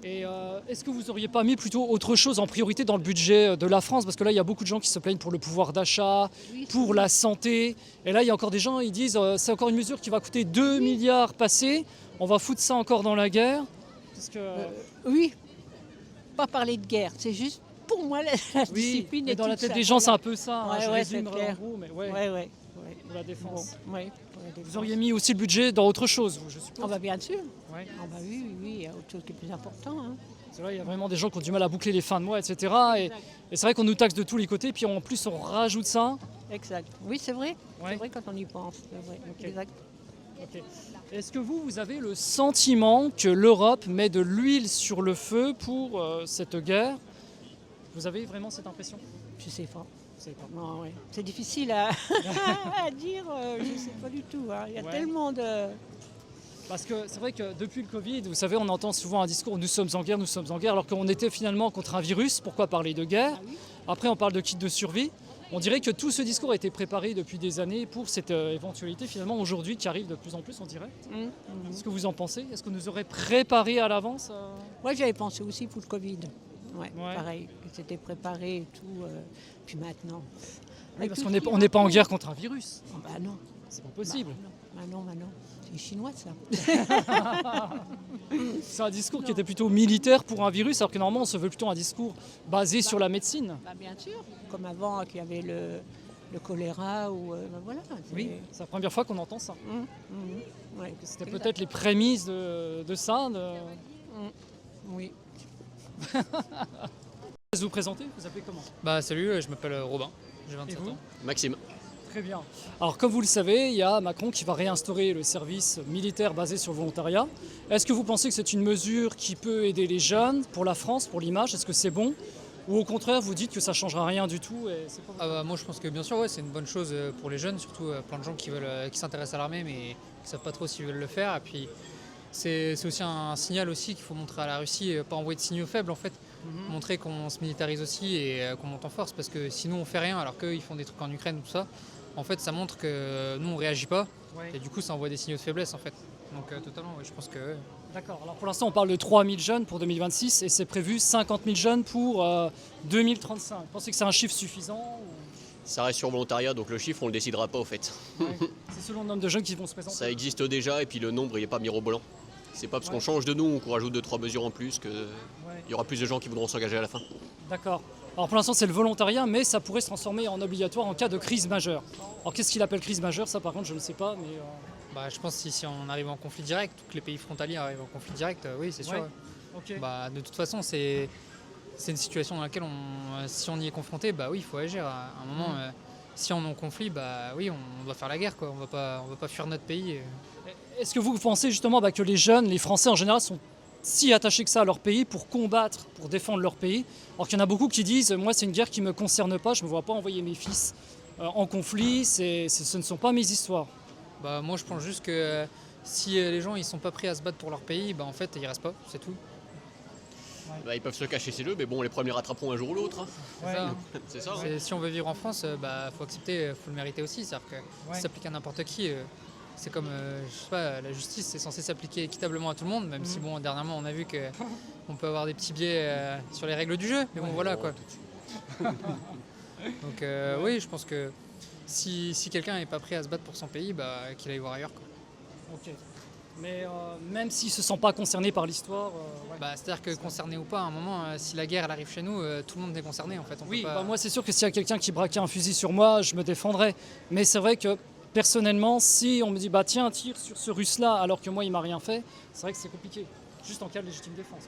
Et est-ce que vous n'auriez pas mis plutôt autre chose en priorité dans le budget de la France ? Parce que là, il y a beaucoup de gens qui se plaignent pour le pouvoir d'achat, pour la santé. Et là, il y a encore des gens, ils disent c'est encore une mesure qui va coûter 2 milliards passés. On va foutre ça encore dans la guerre. Oui, pas parler de guerre, c'est juste pour moi la discipline. Mais et dans la tout tête ça, des gens, voilà. c'est un peu ça. Je résume en gros, mais pour la défense. Bon, Vous auriez mis aussi le budget dans autre chose, je suppose. Bien sûr. Ouais. Oui, il y a autre chose qui est plus important. C'est vrai, il y a vraiment des gens qui ont du mal à boucler les fins de mois, etc. Et c'est vrai qu'on nous taxe de tous les côtés, puis en plus on rajoute ça. Exact. Oui, c'est vrai. C'est vrai quand on y pense. C'est vrai. Okay. Exact. Okay. Est-ce que vous avez le sentiment que l'Europe met de l'huile sur le feu pour cette guerre ? Vous avez vraiment cette impression ? Je sais pas. Non, c'est difficile à dire, je ne sais pas du tout. Il y a tellement de... Parce que c'est vrai que depuis le Covid, vous savez, on entend souvent un discours « nous sommes en guerre », alors qu'on était finalement contre un virus. Pourquoi parler de guerre ? Après, on parle de kit de survie. On dirait que tout ce discours a été préparé depuis des années pour cette éventualité finalement aujourd'hui qui arrive de plus en plus, on dirait. Est-ce que vous en pensez ? Est-ce qu'on nous aurait préparé à l'avance Moi, j'avais pensé aussi pour le Covid. Pareil, c'était préparé et tout. Puis maintenant... Oui, parce qu'on n'est pas en guerre contre un virus. Non. C'est pas possible. Non. C'est chinois, ça. C'est un discours qui était plutôt militaire pour un virus, alors que normalement, on se veut plutôt un discours basé sur la médecine. Bien sûr. Comme avant, qu'il y avait le choléra ou... voilà. Oui, c'est la première fois qu'on entend ça. Ouais, c'était peut-être les prémices de ça. Oui. Vous vous présentez ? Vous appelez comment ? Salut, je m'appelle Robin, j'ai 27 ans. Maxime. Très bien. Alors comme vous le savez, il y a Macron qui va réinstaurer le service militaire basé sur le volontariat. Est-ce que vous pensez que c'est une mesure qui peut aider les jeunes pour la France, pour l'image? Est-ce que c'est bon? Ou au contraire, vous dites que ça ne changera rien du tout et c'est pas... Moi je pense que bien sûr c'est une bonne chose pour les jeunes, surtout plein de gens qui s'intéressent à l'armée mais qui ne savent pas trop s'ils veulent le faire. Et puis c'est aussi un signal aussi qu'il faut montrer à la Russie, pas envoyer de signaux faibles en fait, montrer qu'on se militarise aussi et qu'on monte en force, parce que sinon on fait rien alors qu'eux ils font des trucs en Ukraine ou tout ça. En fait ça montre que nous on réagit pas et du coup ça envoie des signaux de faiblesse en fait. Donc totalement, je pense que... D'accord, alors pour l'instant on parle de 3000 jeunes pour 2026 et c'est prévu 50 000 jeunes pour 2035. Vous pensez que c'est un chiffre suffisant ou... Ça reste sur volontariat, donc le chiffre on le décidera pas au fait. C'est selon le nombre de jeunes qui vont se présenter. Ça existe déjà et puis le nombre il n'est pas mirobolant. C'est pas parce qu'on change de nom ou qu'on rajoute 2-3 mesures en plus qu'il y aura plus de gens qui voudront s'engager à la fin. D'accord. Alors pour l'instant c'est le volontariat, mais ça pourrait se transformer en obligatoire en cas de crise majeure. Alors qu'est-ce qu'il appelle crise majeure? Ça par contre je ne sais pas, mais... je pense que si on arrive en conflit direct, que les pays frontaliers arrivent en conflit direct, oui c'est sûr. Okay. De toute façon c'est une situation dans laquelle si on y est confronté, oui il faut agir. À un moment, si on est en conflit, oui on doit faire la guerre, quoi. On va pas fuir notre pays. Est-ce que vous pensez justement que les jeunes, les Français en général, sont si attachés que ça à leur pays pour combattre, pour défendre leur pays? Alors qu'il y en a beaucoup qui disent « moi c'est une guerre qui ne me concerne pas, je ne me vois pas envoyer mes fils en conflit, ce ne sont pas mes histoires ». Moi je pense juste que si les gens ils sont pas prêts à se battre pour leur pays, en fait ils restent pas, c'est tout. Ils peuvent se cacher chez eux, mais bon les premiers rattraperont un jour ou l'autre. C'est ça. Si on veut vivre en France, faut accepter, faut le mériter aussi. C'est-à-dire que ça s'applique à n'importe qui. C'est comme, je sais pas, la justice c'est censé s'appliquer équitablement à tout le monde, même si dernièrement on a vu qu'on peut avoir des petits biais sur les règles du jeu, mais voilà quoi. Donc oui, je pense que si quelqu'un n'est pas prêt à se battre pour son pays, qu'il aille voir ailleurs, quoi. Ok. Mais même s'il ne se sent pas concerné par l'histoire... c'est-à-dire que concerné ou pas, à un moment, si la guerre elle arrive chez nous, tout le monde est concerné en fait. Moi c'est sûr que s'il y a quelqu'un qui braquait un fusil sur moi, je me défendrais. Mais c'est vrai que personnellement, si on me dit tiens, tire sur ce russe-là alors que moi il m'a rien fait, c'est vrai que c'est compliqué. Juste en cas de légitime défense.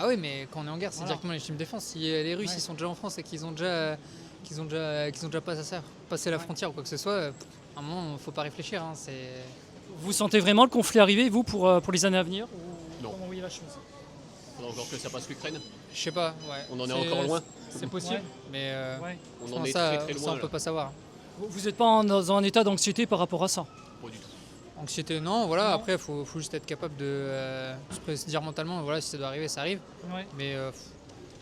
Oui, mais quand on est en guerre, c'est directement légitime défense. Si les Russes ils sont déjà en France et qu'ils ont déjà passé la frontière ou quoi que ce soit, à un moment, il ne faut pas réfléchir. Vous sentez vraiment le conflit arriver, vous, pour les années à venir? Non. Comment vous voyez la chose? Il faudra encore que ça passe l'Ukraine. Je sais pas, On en est encore loin. C'est possible, mais on en est très très loin. Ça, on peut pas savoir. Vous n'êtes pas dans un état d'anxiété par rapport à ça? Pas du tout. Anxiété, non, voilà. Non. Après, il faut juste être capable de se dire mentalement, si ça doit arriver, ça arrive. Mais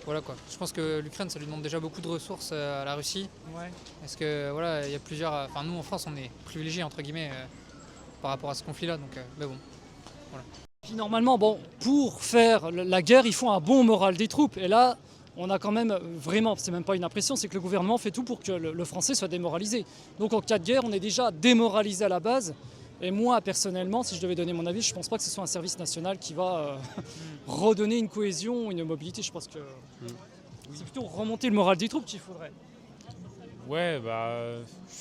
voilà quoi. Je pense que l'Ukraine, ça lui demande déjà beaucoup de ressources à la Russie. Parce que il y a plusieurs. Nous en France, on est privilégiés entre guillemets par rapport à ce conflit-là. Donc, mais bon, voilà. Puis normalement, pour faire la guerre, il faut un bon moral des troupes. Et là, on a quand même vraiment, c'est même pas une impression, c'est que le gouvernement fait tout pour que le français soit démoralisé. Donc en cas de guerre, on est déjà démoralisé à la base. Et moi, personnellement, si je devais donner mon avis, je ne pense pas que ce soit un service national qui va redonner une cohésion, une mobilité. Je pense que c'est plutôt remonter le moral des troupes qu'il faudrait. Ouais,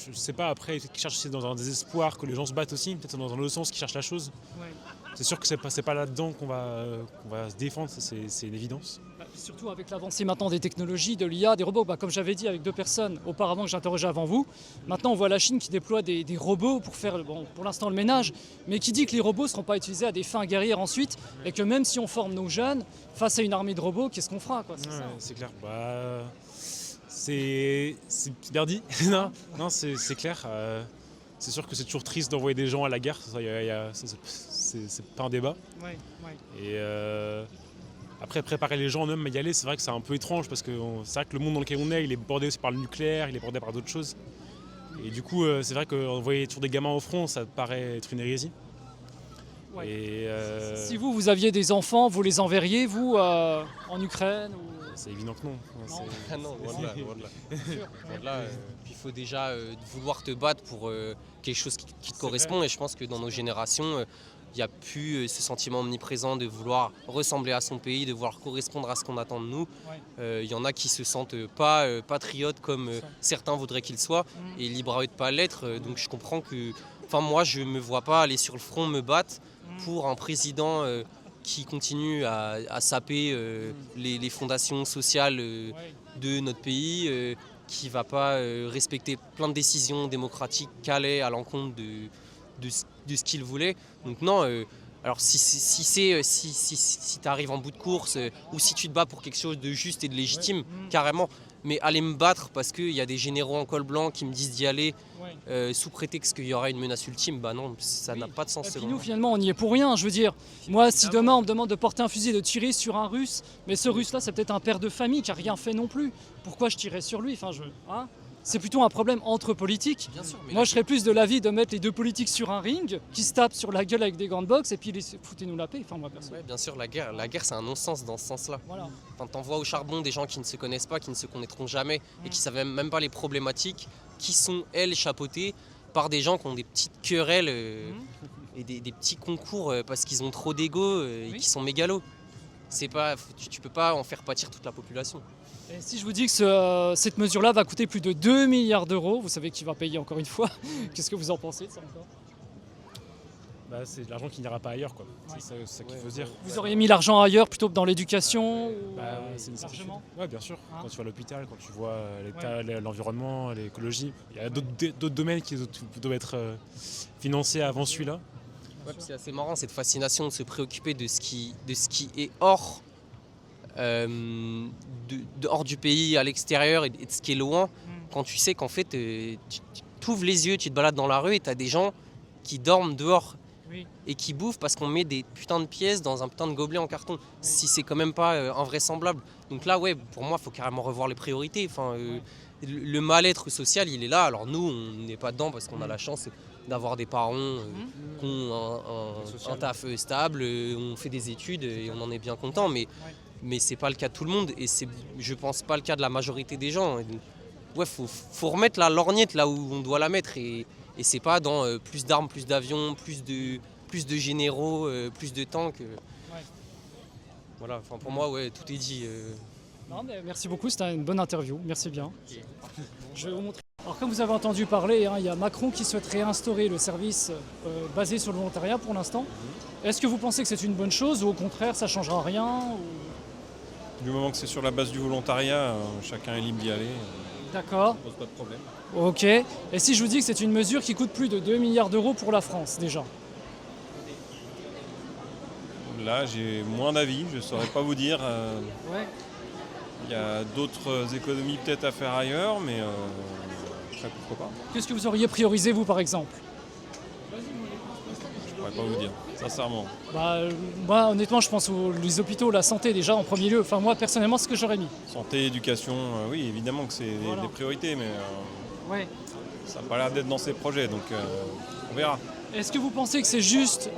je sais pas, après, ils cherchent aussi dans un désespoir que les gens se battent aussi, peut-être dans un autre sens qu'ils cherchent la chose. C'est sûr que c'est pas là-dedans qu'on va se défendre, c'est une évidence. Surtout avec l'avancée maintenant des technologies, de l'IA, des robots. Comme j'avais dit avec 2 personnes auparavant que j'interrogeais avant vous, maintenant on voit la Chine qui déploie des robots pour faire, pour l'instant le ménage, mais qui dit que les robots ne seront pas utilisés à des fins guerrières ensuite, et que même si on forme nos jeunes, face à une armée de robots, qu'est-ce qu'on fera quoi, c'est clair. C'est Berdi. non, c'est clair. C'est sûr que c'est toujours triste d'envoyer des gens à la guerre, c'est pas un débat. Et après, préparer les gens eux-mêmes à y aller, c'est vrai que c'est un peu étrange parce que c'est vrai que le monde dans lequel on est, il est bordé aussi par le nucléaire, il est bordé par d'autres choses. Et du coup, c'est vrai qu'envoyer toujours des gamins au front, ça paraît être une hérésie. Et si vous aviez des enfants, vous les enverriez, vous, en Ukraine ou... C'est évident que non. Non, voilà. Puis il faut déjà vouloir te battre pour quelque chose qui te correspond. Et je pense que dans nos générations, il n'y a plus ce sentiment omniprésent de vouloir ressembler à son pays, de vouloir correspondre à ce qu'on attend de nous. Il y en a qui se sentent pas patriotes comme certains voudraient qu'ils soient et libres à eux de pas l'être. Donc je comprends que... moi, je ne me vois pas aller sur le front me battre pour un président qui continue à saper les fondations sociales de notre pays, qui ne va pas respecter plein de décisions démocratiques qu'allaient à l'encontre de ce qu'il voulait. Donc non, alors si tu arrives en bout de course ou si tu te bats pour quelque chose de juste et de légitime, carrément. Mais aller me battre parce qu'il y a des généraux en col blanc qui me disent d'y aller sous prétexte qu'il y aura une menace ultime, bah non, ça n'a pas de sens. Et puis nous finalement on n'y est pour rien, je veux dire, moi si demain on me demande de porter un fusil et de tirer sur un Russe, mais ce Russe là c'est peut-être un père de famille qui n'a rien fait non plus, pourquoi je tirais sur lui, c'est plutôt un problème entre politiques. Bien sûr, moi je serais plus de l'avis de mettre les deux politiques sur un ring, qui se tapent sur la gueule avec des gants de boxe et puis foutez-nous la paix, moi perso. Ouais, bien sûr, la guerre c'est un non-sens dans ce sens-là. Voilà. Enfin, t'envoies au charbon des gens qui ne se connaissent pas, qui ne se connaîtront jamais et qui ne savent même pas les problématiques, qui sont elles chapeautées par des gens qui ont des petites querelles et des petits concours parce qu'ils ont trop d'ego et qui sont mégalos. Tu peux pas en faire pâtir toute la population. Et si je vous dis que cette mesure-là va coûter plus de 2 milliards d'euros, vous savez qui va payer encore une fois, qu'est-ce que vous en pensez de ça encore ? C'est de l'argent qui n'ira pas ailleurs, quoi. Ouais. C'est ça qu'il faut se dire. Vous auriez mis l'argent ailleurs plutôt que dans l'éducation c'est une certitude. Oui, bien sûr. Quand tu vas à l'hôpital, quand tu vois l'état, l'environnement, l'écologie, il y a d'autres domaines qui doivent être financés avant celui-là. C'est assez marrant cette fascination de se préoccuper de ce qui est hors du pays, à l'extérieur et de ce qui est loin, quand tu sais qu'en fait tu ouvres les yeux, tu te balades dans la rue et tu as des gens qui dorment dehors et qui bouffent parce qu'on met des putains de pièces dans un putain de gobelet en carton. Si c'est quand même pas invraisemblable. Donc là, pour moi, il faut carrément revoir les priorités. Le mal-être social, il est là. Alors nous, on n'est pas dedans parce qu'on a la chance d'avoir des parents qui ont un taf stable, on fait des études et on en est bien content. Mais c'est pas le cas de tout le monde et c'est, je pense, pas le cas de la majorité des gens. Faut remettre la lorgnette là où on doit la mettre et c'est pas dans plus d'armes, plus d'avions, plus de généraux, plus de tanks. Voilà, pour moi, tout est dit. Non, mais merci beaucoup, c'était une bonne interview, merci bien. Je vais vous montrer. Alors comme vous avez entendu parler, il y a Macron qui souhaite réinstaurer le service basé sur le volontariat pour l'instant. Est-ce que vous pensez que c'est une bonne chose ou au contraire ça ne changera rien Du moment que c'est sur la base du volontariat, chacun est libre d'y aller. D'accord. Ça pose pas de problème. Ok. Et si je vous dis que c'est une mesure qui coûte plus de 2 milliards d'euros pour la France déjà ? Là, j'ai moins d'avis, je ne saurais pas vous dire. Il y a d'autres économies peut-être à faire ailleurs, mais ça pourquoi pas. Qu'est-ce que vous auriez priorisé vous par exemple ? Je ne pourrais pas vous dire, sincèrement. Moi honnêtement je pense aux hôpitaux, la santé déjà en premier lieu. Enfin moi personnellement c'est ce que j'aurais mis. Santé, éducation, oui évidemment que c'est des priorités, mais ça n'a pas l'air d'être dans ces projets, donc on verra. Est-ce que vous pensez que c'est juste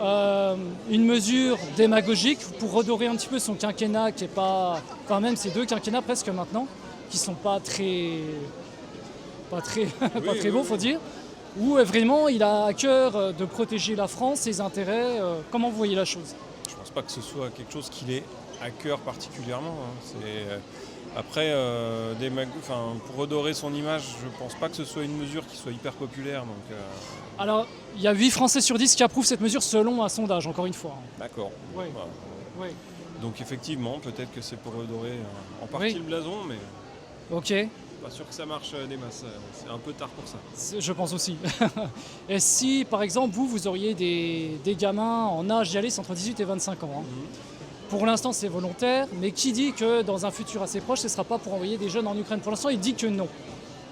une mesure démagogique pour redorer un petit peu son quinquennat qui est pas... Enfin même ces 2 quinquennats presque maintenant, qui sont pas très beaux faut dire, ou vraiment il a à cœur de protéger la France, ses intérêts, comment vous voyez la chose ? Je ne pense pas que ce soit quelque chose qu'il ait à cœur particulièrement. Après, pour redorer son image, je ne pense pas que ce soit une mesure qui soit hyper populaire. Donc, Alors, il y a 8 Français sur 10 qui approuvent cette mesure selon un sondage, encore une fois. D'accord. Ouais. Ouais. Donc effectivement, peut-être que c'est pour redorer en partie le blason, mais ok. Pas sûr que ça marche des masses. C'est un peu tard pour ça. Je pense aussi. Et si, par exemple, vous auriez des gamins en âge d'y aller, c'est entre 18 et 25 ans. Pour l'instant, c'est volontaire, mais qui dit que dans un futur assez proche, ce ne sera pas pour envoyer des jeunes en Ukraine ? Pour l'instant, il dit que non.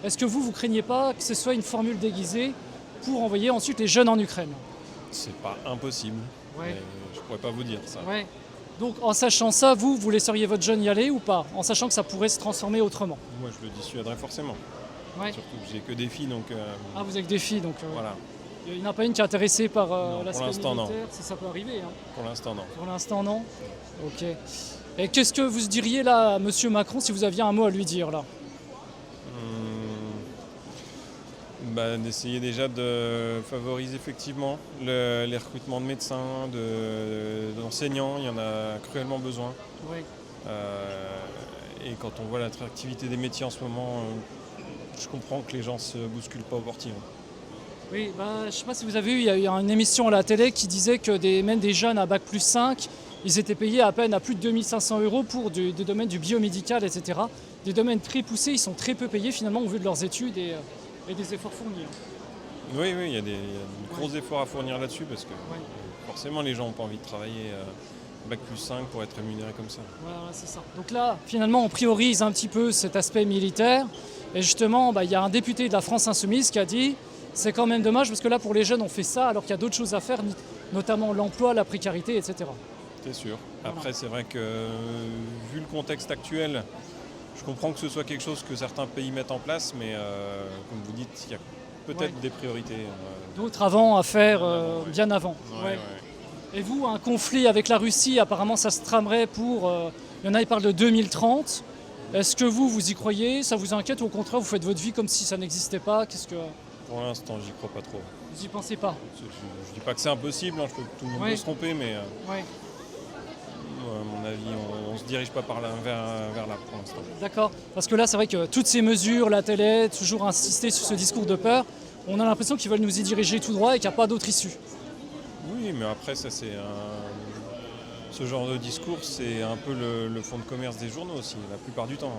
Est-ce que vous craignez pas que ce soit une formule déguisée pour envoyer ensuite les jeunes en Ukraine ? C'est pas impossible. Mais je pourrais pas vous dire ça. Ouais. Donc en sachant ça, vous laisseriez votre jeune y aller ou pas ? En sachant que ça pourrait se transformer autrement ? Moi, je le dissuaderais forcément. Surtout que j'ai que des filles, donc... Ah, vous avez que des filles, donc... Voilà. Il n'y en a pas une qui est intéressée par l'aspect militaire, non. Ça peut arriver. Pour l'instant, non. Pour l'instant, non. Ok. Et qu'est-ce que vous diriez là à M. Macron si vous aviez un mot à lui dire là ? D'essayer déjà de favoriser effectivement les recrutements de médecins, d'enseignants, il y en a cruellement besoin. Oui. Et quand on voit l'attractivité des métiers en ce moment, je comprends que les gens ne se bousculent pas au portillon. Oui, je ne sais pas si vous avez vu, il y a eu une émission à la télé qui disait que même des jeunes à Bac plus 5, ils étaient payés à peine à plus de 2500 € pour des domaines du biomédical, etc. des domaines très poussés, ils sont très peu payés finalement au vu de leurs études et des efforts fournis. Oui, il y a de gros efforts à fournir là-dessus parce que forcément les gens n'ont pas envie de travailler Bac+5 pour être rémunérés comme ça. Voilà, c'est ça. Donc là, finalement, on priorise un petit peu cet aspect militaire. Et justement, il y a un député de la France Insoumise qui a dit c'est quand même dommage parce que là, pour les jeunes, on fait ça alors qu'il y a d'autres choses à faire, notamment l'emploi, la précarité, etc. C'est sûr. Après, c'est vrai que vu le contexte actuel, je comprends que ce soit quelque chose que certains pays mettent en place, mais comme vous dites, il y a peut-être des priorités. D'autres avant à faire bien avant. Ouais. Et vous, un conflit avec la Russie, apparemment ça se tramerait pour... il y en a qui parlent de 2030. Est-ce que vous y croyez? Ça vous inquiète ou au contraire, vous faites votre vie comme si ça n'existait pas? Pour l'instant, j'y crois pas trop. Vous n'y pensez pas? Je dis pas que c'est impossible, hein, tout le monde peut se tromper, mais à mon avis, on ne se dirige pas vers là pour l'instant. D'accord. Parce que là, c'est vrai que toutes ces mesures, la télé, toujours insister sur ce discours de peur, on a l'impression qu'ils veulent nous y diriger tout droit et qu'il n'y a pas d'autre issue. Oui, mais après, ça c'est ce genre de discours, c'est un peu le fonds de commerce des journaux aussi, la plupart du temps.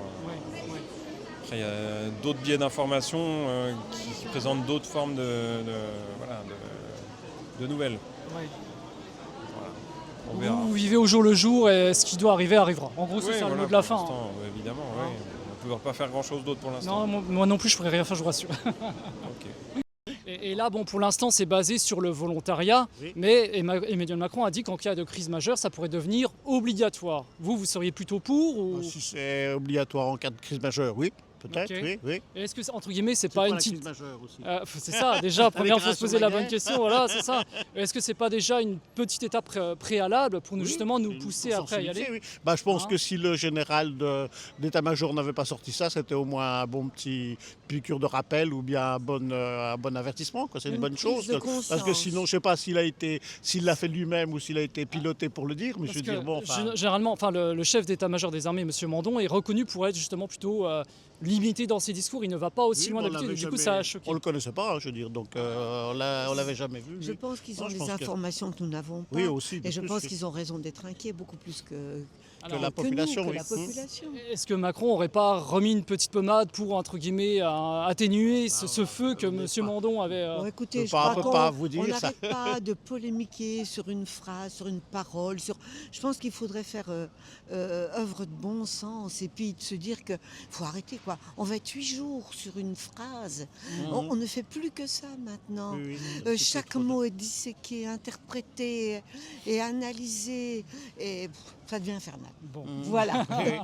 Après, il y a d'autres biais d'information qui présentent d'autres formes de nouvelles. On verra. Vous vivez au jour le jour et ce qui doit arriver arrivera. En gros, c'est ça le mot de la fin. Évidemment, on ne peut pas faire grand-chose d'autre pour l'instant. Non, moi non plus, je ne pourrais rien faire, je vous rassure. Okay. Et là, pour l'instant, c'est basé sur le volontariat, mais Emmanuel Macron a dit qu'en cas de crise majeure, ça pourrait devenir obligatoire. Vous seriez plutôt pour ou... Si c'est obligatoire en cas de crise majeure, oui. Peut-être, oui. Et est-ce que, entre guillemets, c'est pas une petite... aussi. C'est ça, déjà, première fois de se poser la bonne question, voilà, c'est ça. Est-ce que c'est pas déjà une petite étape préalable pour justement nous pousser après à y aller? Je pense que si le général d'état-major n'avait pas sorti ça, c'était au moins un bon petit piqûre de rappel ou bien un bon avertissement. C'est une bonne chose. Parce que sinon, je ne sais pas s'il l'a fait lui-même ou s'il a été piloté pour le dire. Mais généralement, le chef d'état-major des armées, M. Mandon, est reconnu pour être justement plutôt... limité dans ses discours, il ne va pas aussi loin d'habitude, du coup ça a choqué. On ne le connaissait pas, je veux dire, donc on ne l'avait jamais vu. Je pense qu'ils ont des informations que nous n'avons pas. Oui, aussi. Et je pense qu'ils ont raison d'être inquiets, beaucoup plus que la population. Est-ce que Macron n'aurait pas remis une petite pommade pour, entre guillemets, atténuer ce feu que M. Mandon avait... Écoutez, je crois qu'on n'arrête pas de polémiquer sur une phrase, sur une parole. Je pense qu'il faudrait faire œuvre de bon sens et puis de se dire qu'il faut arrêter. On va être 8 jours sur une phrase. On ne fait plus que ça maintenant. Chaque mot est disséqué, interprété et analysé. Et ça devient infernal. Voilà. Il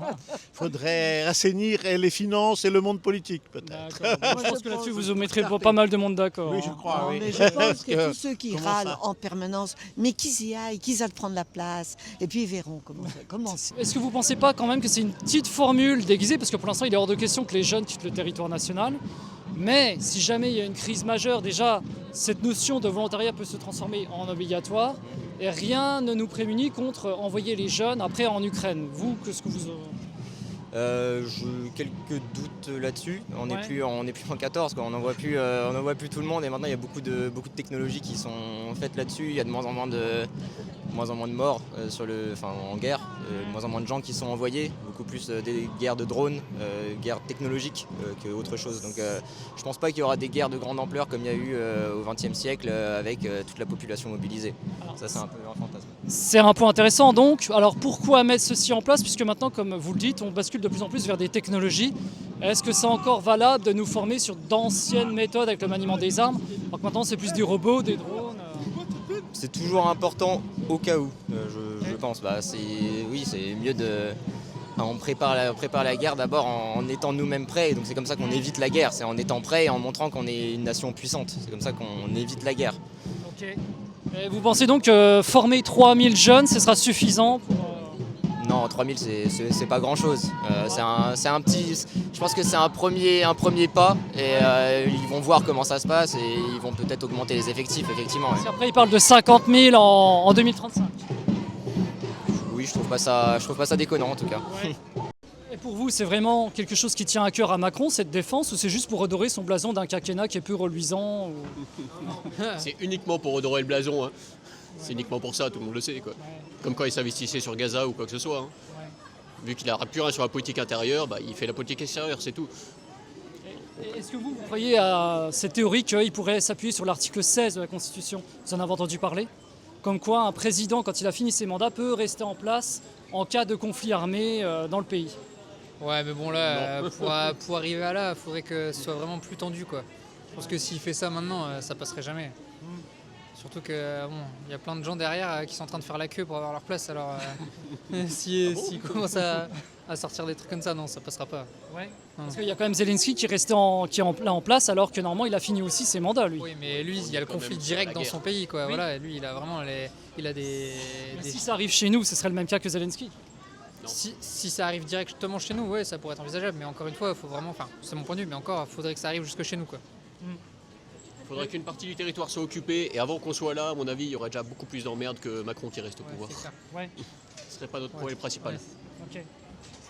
faudrait assainir les finances et le monde politique, peut-être. Je pense que là-dessus, vous mettrez pas mal de monde d'accord. Oui, je crois. Mais je pense que tous ceux qui râlent en permanence, mais qu'ils y aillent, qu'ils aillent prendre la place, et puis ils verront comment c'est. Est-ce que vous ne pensez pas quand même que c'est une petite formule déguisée, parce que pour l'instant, il est hors de question que les jeunes quittent le territoire national, mais si jamais il y a une crise majeure, déjà, cette notion de volontariat peut se transformer en obligatoire, et rien ne nous prémunit contre envoyer les jeunes après en Ukraine. Vous, qu'est-ce que vous... J'ai quelques doutes là-dessus. On n'est plus en 14, on n'en voit plus tout le monde et maintenant il y a beaucoup de technologies qui sont faites là-dessus. Il y a de moins en moins de morts en guerre, de moins en moins de gens qui sont envoyés, beaucoup plus des guerres de drones, guerres technologiques qu'autre chose. Donc je pense pas qu'il y aura des guerres de grande ampleur comme il y a eu au XXe siècle avec toute la population mobilisée. Ça c'est un peu un fantasme. C'est un point intéressant donc. Alors pourquoi mettre ceci en place puisque maintenant, comme vous le dites, on bascule de plus en plus vers des technologies. Est-ce que c'est encore valable de nous former sur d'anciennes méthodes avec le maniement des armes? Alors que maintenant c'est plus des robots, des drones. C'est toujours important au cas où, je pense. C'est mieux de... on prépare la guerre d'abord en étant nous-mêmes prêts. Et donc c'est comme ça qu'on évite la guerre. C'est en étant prêts et en montrant qu'on est une nation puissante. C'est comme ça qu'on évite la guerre. Ok. Et vous pensez donc que former 3000 jeunes, ce sera suffisant pour... Non, 3000 c'est pas grand chose. Je pense que c'est un premier pas et ils vont voir comment ça se passe et ils vont peut-être augmenter les effectifs, effectivement. Après ils parlent de 50 000 en 2035. Oui, je trouve pas ça déconnant en tout cas. Ouais. Et pour vous, c'est vraiment quelque chose qui tient à cœur à Macron, cette défense, ou c'est juste pour redorer son blason d'un quinquennat qui est peu reluisant C'est uniquement pour redorer le blason. C'est uniquement pour ça, tout le monde le sait. Comme quand ils s'investissaient sur Gaza ou quoi que ce soit. vu qu'il n'aura plus rien sur la politique intérieure, il fait la politique extérieure, c'est tout. Est-ce que vous voyez cette théorie qu'il pourrait s'appuyer sur l'article 16 de la Constitution? Vous en avez entendu parler? Comme quoi un président, quand il a fini ses mandats, peut rester en place en cas de conflit armé dans le pays. Ouais, mais bon, là, pour arriver à là, il faudrait que ce soit vraiment plus tendu, quoi. Je pense que s'il fait ça maintenant, ça passerait jamais. Surtout que y a plein de gens derrière qui sont en train de faire la queue pour avoir leur place. Alors, s'ils commencent à sortir des trucs comme ça, non, ça passera pas. Ouais. Parce qu'il y a quand même Zelensky qui est en place, alors que normalement il a fini aussi ses mandats, lui. Oui, mais lui, il y a le conflit direct dans son pays, quoi. Oui. Voilà, lui, il a vraiment des. Si ça arrive chez nous, ce serait le même cas que Zelensky. Si ça arrive directement chez nous, ouais, ça pourrait être envisageable. Mais encore une fois, faut vraiment, c'est mon point de vue, mais encore, il faudrait que ça arrive jusque chez nous, quoi. Il faudrait qu'une partie du territoire soit occupée, et avant qu'on soit là, à mon avis, il y aurait déjà beaucoup plus d'emmerdes que Macron qui reste au pouvoir. Ouais. Ce serait pas notre problème principal. Okay.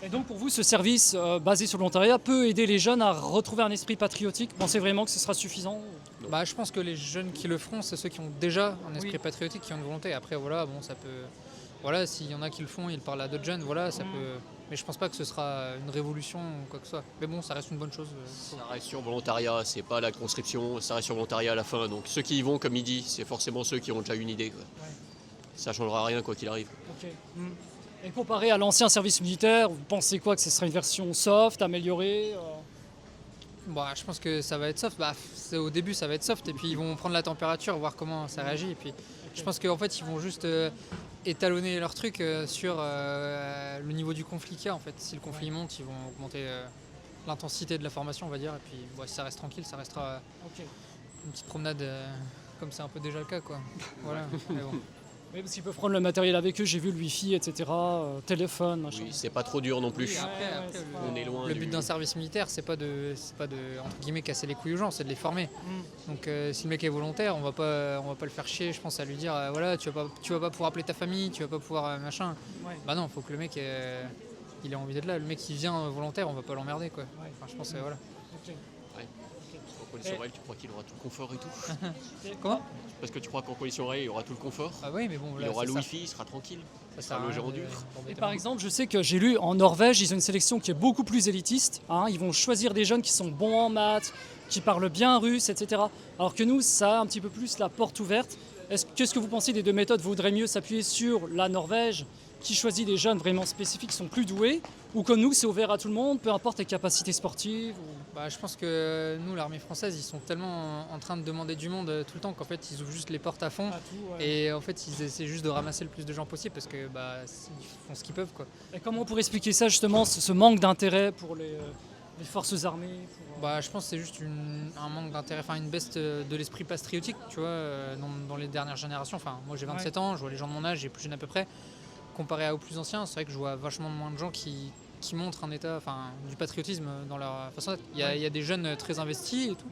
Et donc pour vous, ce service basé sur le volontariat peut aider les jeunes à retrouver un esprit patriotique? Pensez vraiment que ce sera suffisant? Je pense que les jeunes qui le feront, c'est ceux qui ont déjà un esprit patriotique, qui ont une volonté. Après, voilà, ça peut... Voilà, s'il y en a qui le font, ils parlent à d'autres jeunes, voilà, ça peut... Mais je pense pas que ce sera une révolution ou quoi que ce soit. Mais bon, ça reste une bonne chose. Ça reste sur volontariat, c'est pas la conscription, ça reste sur volontariat à la fin. Donc ceux qui y vont, comme il dit, c'est forcément ceux qui ont déjà une idée, quoi. Ouais. Ça changera rien quoi qu'il arrive. Okay. Et comparé à l'ancien service militaire, vous pensez quoi, que ce serait une version soft, améliorée? Je pense que ça va être soft. Au début, ça va être soft, et puis ils vont prendre la température, voir comment ça réagit. Et puis, je pense qu'en fait, ils vont juste étalonner leur truc sur le niveau du conflit qu'il y a. En fait, si le conflit monte, ils vont augmenter l'intensité de la formation, on va dire. Et puis, si ça reste tranquille, ça restera une petite promenade, comme c'est un peu déjà le cas, quoi. Voilà. Mais bon. Oui, parce qu'ils peuvent prendre le matériel avec eux, j'ai vu le wifi, etc., téléphone, machin. Oui, c'est pas trop dur non plus. Oui, après, on est loin. Le but d'un service militaire, c'est pas de entre guillemets casser les couilles aux gens, c'est de les former. Donc si le mec est volontaire, on va pas le faire chier, je pense, à lui dire voilà, tu vas pas pouvoir appeler ta famille, tu vas pas pouvoir machin. Ouais. Bah non, faut que le mec il ait envie d'être là. Le mec qui vient volontaire, on va pas l'emmerder, quoi. Ouais. Enfin, je pense voilà. Okay. Ouais. En condition réelle, tu crois qu'il aura tout le confort et tout? Comment? Parce que tu crois qu'en condition réelle, il y aura tout le confort? Ah oui, mais bon, là, il aura le wifi, il sera tranquille. Ça sera logé en dur. Et par exemple, je sais que j'ai lu en Norvège, ils ont une sélection qui est beaucoup plus élitiste. Ils vont choisir des jeunes qui sont bons en maths, qui parlent bien russe, etc. Alors que nous, ça a un petit peu plus la porte ouverte. Qu'est-ce que vous pensez des deux méthodes? Vaudrait mieux s'appuyer sur la Norvège, qui choisit des jeunes vraiment spécifiques qui sont plus doués, ou comme nous, c'est ouvert à tout le monde, peu importe les capacités sportives? Je pense que nous, l'armée française, ils sont tellement en train de demander du monde tout le temps qu'en fait, ils ouvrent juste les portes à fond. Et en fait, ils essaient juste de ramasser le plus de gens possible parce que ils font ce qu'ils peuvent, quoi. Et comment on pourrait expliquer ça, justement, ce manque d'intérêt pour les forces armées Je pense que c'est juste un manque d'intérêt, une baisse de l'esprit patriotique, tu vois, dans les dernières générations. Moi, j'ai 27 ans, je vois les gens de mon âge et plus jeunes à peu près. Comparé aux plus anciens, c'est vrai que je vois vachement moins de gens qui montrent un état, du patriotisme dans leur façon d'être. Il y a des jeunes très investis et tout,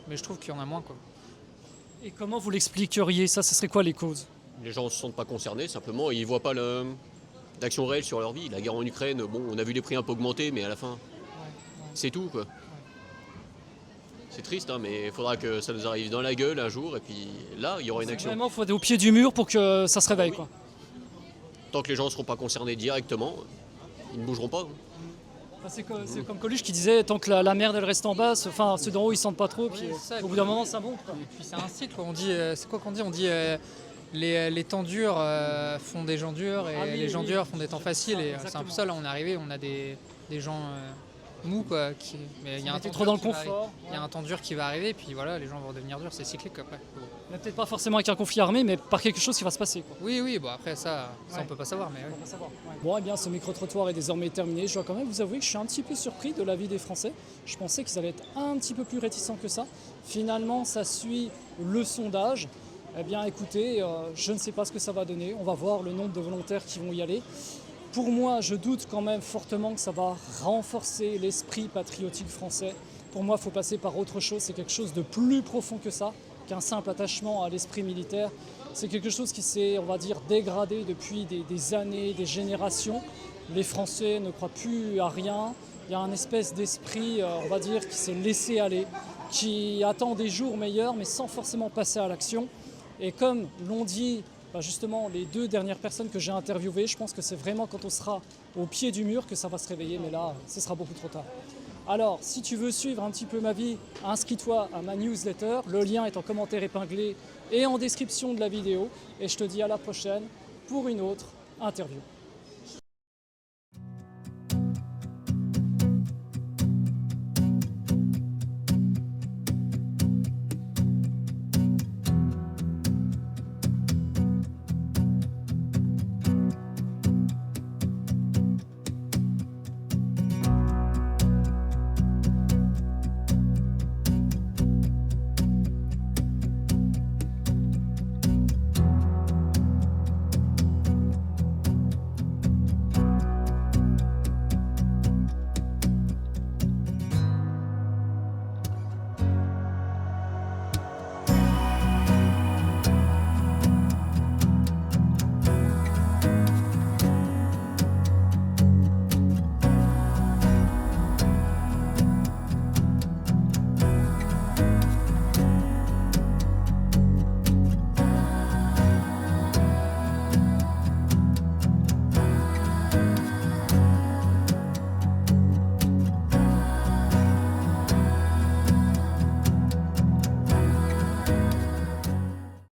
mais je trouve qu'il y en a moins, quoi. Et comment vous l'expliqueriez, ça? Ce serait quoi les causes? Les gens ne se sentent pas concernés, simplement, ils ne voient pas d'action réelle sur leur vie. La guerre en Ukraine, on a vu les prix un peu augmenter, mais à la fin, c'est tout, quoi. C'est triste, mais il faudra que ça nous arrive dans la gueule un jour, et puis là, il y aura une action. Vraiment, il faut être au pied du mur pour que ça se réveille, quoi. Tant que les gens ne seront pas concernés directement, ils ne bougeront pas. C'est comme Coluche qui disait, tant que la merde elle reste en bas, ceux d'en haut ils sentent pas trop, puis au bout d'un moment ça monte. Et puis c'est un cycle, on dit, c'est quoi qu'on dit? On dit les temps durs font des gens durs, et les gens durs font des temps faciles, et c'est un peu ça, là on est arrivé, on a des gens mou, quoi. Mais il y a un temps trop dans le confort. Il y a un temps dur qui va arriver, et puis voilà, les gens vont devenir durs, c'est cyclique après. Mais peut-être pas forcément avec un conflit armé, mais par quelque chose qui va se passer, quoi. Oui, après ça on peut pas savoir, mais on peut pas savoir. Bon, bien, ce micro-trottoir est désormais terminé. Je dois quand même vous avouer que je suis un petit peu surpris de l'avis des Français. Je pensais qu'ils allaient être un petit peu plus réticents que ça. Finalement, ça suit le sondage. Eh bien, écoutez, je ne sais pas ce que ça va donner. On va voir le nombre de volontaires qui vont y aller. Pour moi, je doute quand même fortement que ça va renforcer l'esprit patriotique français. Pour moi, il faut passer par autre chose. C'est quelque chose de plus profond que ça, qu'un simple attachement à l'esprit militaire. C'est quelque chose qui s'est, on va dire, dégradé depuis des années, des générations. Les Français ne croient plus à rien. Il y a un espèce d'esprit, on va dire, qui s'est laissé aller, qui attend des jours meilleurs, mais sans forcément passer à l'action. Et comme l'ont dit justement, les 2 dernières personnes que j'ai interviewées, je pense que c'est vraiment quand on sera au pied du mur que ça va se réveiller, mais là, ce sera beaucoup trop tard. Alors, si tu veux suivre un petit peu ma vie, inscris-toi à ma newsletter. Le lien est en commentaire épinglé et en description de la vidéo. Et je te dis à la prochaine pour une autre interview.